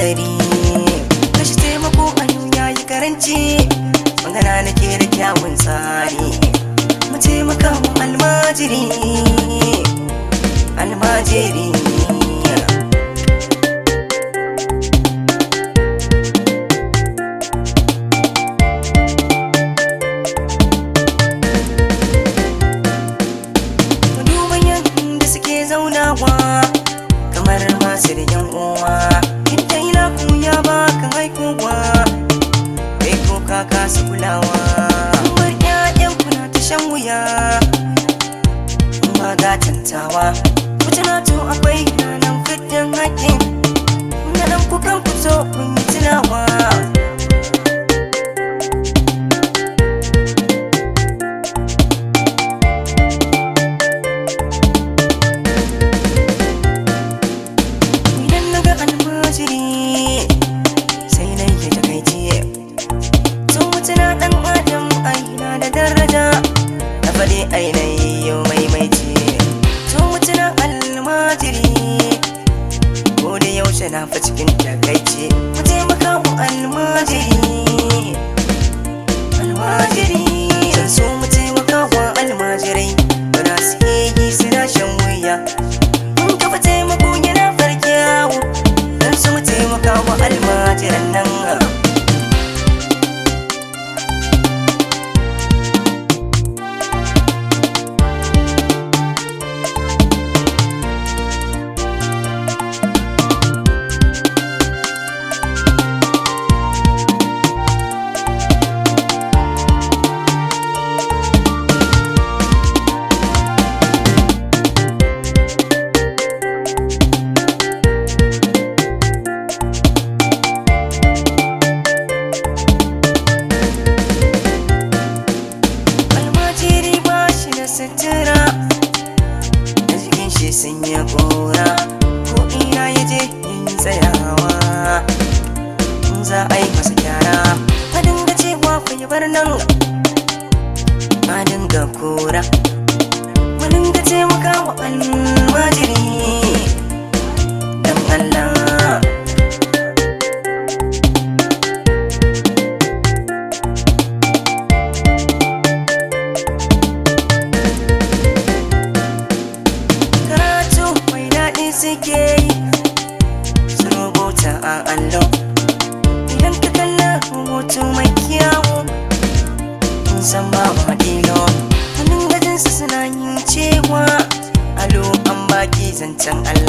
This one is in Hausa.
gari. Kashi taimako a yau yayi karanci, magana nake da kyawun tsari. Mu taimaka wa almajiri, almajiri. Kamar masu da yan uwa, in ta yi lafiya ba kan haikowa, kai ko ka kasa kulawa. Kamar ƴaƴan kuna ta shan wuya, ba gatantawa. Mutuna to akwai ranar fitan haƙƙin, na nan kukan fito kun yi tunawa. Ainihi yau maimaici to mutuna almajiri, ko da yaushe na fa cikin takaici. Mu taimaka wa almajiri, almajiri. Zan so mu taimaka wa almajirai, ba su yi suna shan wuya. Mun kafa taimako yana farkiyawo, zan so mu taimaka wa almajiran nan. Sutura a jikin shi sun yi kora, ko ina ya je yin tsayawa. In za a yi masa gyara, a dinga cewa fa yi bar nan, a dinga kora. Mu dinga taimaka wa almajiri dan Allah. Suke yi su rubuta a allo, idan ka kalla rubutu mai kyawu, kun san babu hadilo. Hannun gajinsu suna yin cewa alo an baki zancen Allah.